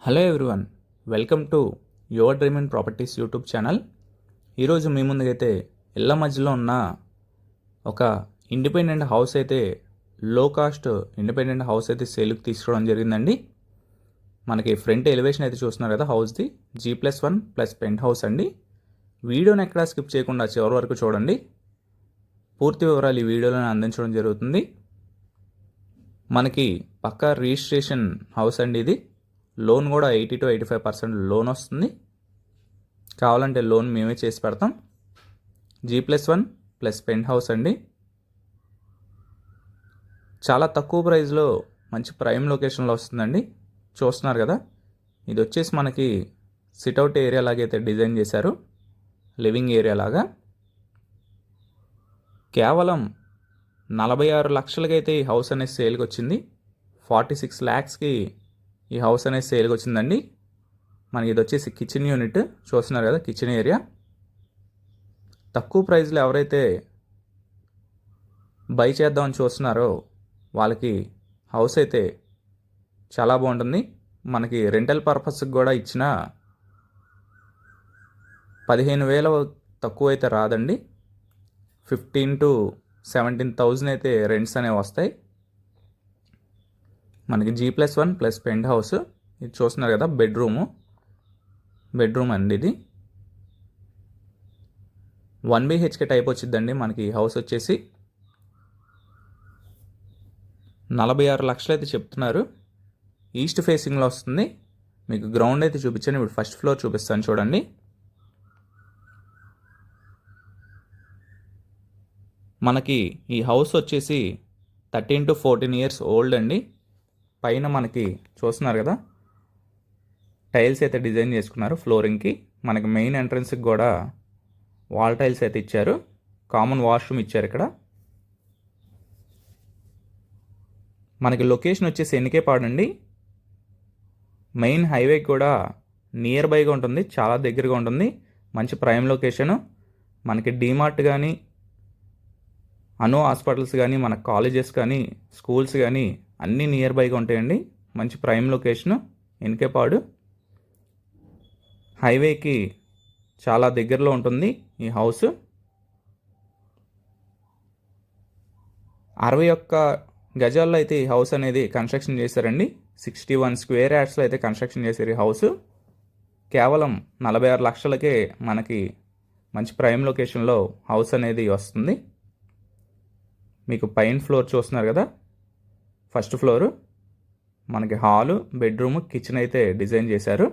Hello everyone, welcome to your dream and properties YouTube channel. ఈరోజు మీ ముందుకైతే ఇళ్ళ మధ్యలో ఉన్న ఒక ఇండిపెండెంట్ హౌస్ అయితే లో కాస్ట్ ఇండిపెండెంట్ హౌస్ అయితే సేల్కి తీసుకోవడం జరిగిందండి. మనకి ఫ్రంట్ ఎలివేషన్ అయితే చూస్తున్నారు కదా హౌస్ది, G+1+ పెంట్ హౌస్ అండి. వీడియోని ఎక్కడా స్కిప్ చేయకుండా చివరి వరకు చూడండి. పూర్తి వివరాలు ఈ వీడియోలో అందించడం జరుగుతుంది. మనకి పక్కా రిజిస్ట్రేషన్ హౌస్ అండి ఇది. లోన్ కూడా 80 to 85% లోన్ వస్తుంది. కావాలంటే లోన్ మేమే చేసి పెడతాం. G+1+ పెంట్ హౌస్ అండి. చాలా తక్కువ ప్రైస్లో మంచి ప్రైమ్ లొకేషన్లో వస్తుందండి. చూస్తున్నారు కదా, ఇది వచ్చేసి మనకి సిట్అవుట్ ఏరియా లాగైతే డిజైన్ చేశారు, లివింగ్ ఏరియా లాగా. కేవలం 46 లక్షలకైతే ఈ హౌస్ అనేది సేల్కి వచ్చింది. 46 lakhsకి ఈ హౌస్ అనేది సేల్కి వచ్చిందండి. మనకి ఇది వచ్చేసి కిచెన్ యూనిట్, చూస్తున్నారు కదా కిచెన్ ఏరియా. తక్కువ ప్రైస్లో ఎవరైతే బై చేద్దామని చూస్తున్నారో వాళ్ళకి హౌస్ అయితే చాలా బాగుంటుంది. మనకి రెంటల్ పర్పస్కి కూడా ఇచ్చిన 15,000 తక్కువ అయితే రాదండి. 15,000 to 17,000 అయితే రెంట్స్ అనేవి వస్తాయి. మనకి G+1+ పెంట్ హౌస్. ఇది చూస్తున్నారు కదా బెడ్రూమ్ అండి. ఇది 1 BHK టైప్ వచ్చిందండి. మనకి హౌస్ వచ్చేసి 46 లక్షలు అయితే చెప్తున్నారు. ఈస్ట్ ఫేసింగ్లో వస్తుంది. మీకు గ్రౌండ్ అయితే చూపించాను, ఇప్పుడు ఫస్ట్ ఫ్లోర్ చూపిస్తాను చూడండి. మనకి ఈ హౌస్ వచ్చేసి 13 to 14 years ఓల్డ్ అండి. పైన మనకి చూస్తున్నారు కదా టైల్స్ అయితే డిజైన్ చేసుకున్నారు ఫ్లోరింగ్కి. మనకి మెయిన్ ఎంట్రన్స్కి కూడా వాల్ టైల్స్ అయితే ఇచ్చారు. కామన్ వాష్రూమ్ ఇచ్చారు ఇక్కడ. మనకి లొకేషన్ వచ్చేసి ఎన్నికేపాడు అండి. మెయిన్ హైవేకి కూడా నియర్ బైగా ఉంటుంది, చాలా దగ్గరగా ఉంటుంది. మంచి ప్రైమ్ లొకేషను. మనకి డీమార్ట్ కానీ, అను హాస్పిటల్స్ కానీ, మన కాలేజెస్ కానీ, స్కూల్స్ కానీ అన్నీ నియర్ బైగా ఉంటాయండి. మంచి ప్రైమ్ లొకేషను, ఎన్కేపాడు. హైవేకి చాలా దగ్గరలో ఉంటుంది ఈ హౌస్. 61 గజాల్లో అయితే ఈ హౌస్ అనేది కన్స్ట్రక్షన్ చేశారండి. 61 square yardsలో అయితే కన్స్ట్రక్షన్ చేశారు ఈ హౌస్. కేవలం 46 లక్షలకే మనకి మంచి ప్రైమ్ లొకేషన్లో హౌస్ అనేది వస్తుంది. మీకు పైన ఫ్లోర్ చూస్తున్నారు కదా, ఫస్ట్ ఫ్లోరు మనకి హాలు, బెడ్రూమ్, కిచెన్ అయితే డిజైన్ చేశారు.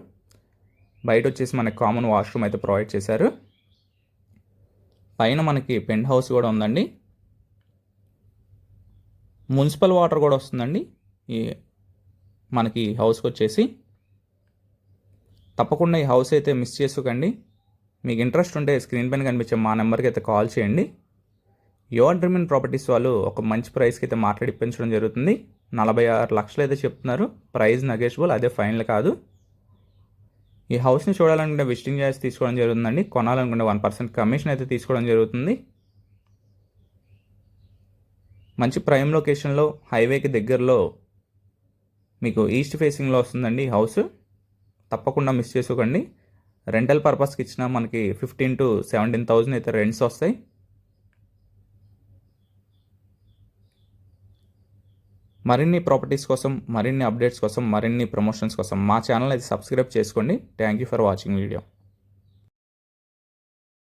బయట వచ్చేసి మనకి కామన్ వాష్రూమ్ అయితే ప్రొవైడ్ చేశారు. పైన మనకి పెంట్ హౌస్ కూడా ఉందండి. మున్సిపల్ వాటర్ కూడా వస్తుందండి ఈ మనకి హౌస్కి వచ్చేసి. తప్పకుండా ఈ హౌస్ అయితే మిస్ చేసుకోకండి. మీకు ఇంట్రెస్ట్ ఉంటే స్క్రీన్ పైన కనిపించే మా నెంబర్కి అయితే కాల్ చేయండి. యువర్ డ్రీమ్ అండ్ ప్రాపర్టీస్ వాళ్ళు ఒక మంచి ప్రైస్కి అయితే మాట్లాడి ఇప్పించడం జరుగుతుంది. 46 లక్షలు అయితే చెప్తున్నారు. ప్రైస్ నెగోషియబుల్, అదే ఫైనల్ కాదు. ఈ హౌస్ని చూడాలనుకుంటే విజిటింగ్ ఛార్జ్ తీసుకోవడం జరుగుతుందండి. కొనాలనుకుంటే 1% కమిషన్ అయితే తీసుకోవడం జరుగుతుంది. మంచి ప్రైమ్ లొకేషన్లో, హైవేకి దగ్గరలో మీకు ఈస్ట్ ఫేసింగ్లో వస్తుందండి ఈ హౌస్. తప్పకుండా మిస్ చేసుకోకండి. రెంటల్ పర్పస్కి ఇచ్చిన మనకి 15,000 to 17,000 అయితే రెంట్స్ వస్తాయి. మరిన్ని ప్రాపర్టీస్ కోసం, మరిన్ని అప్డేట్స్ కోసం, మరిన్ని ప్రమోషన్స్ కోసం మా ఛానల్ అయితే సబ్స్క్రైబ్ చేసుకోండి. Thank you for watching video.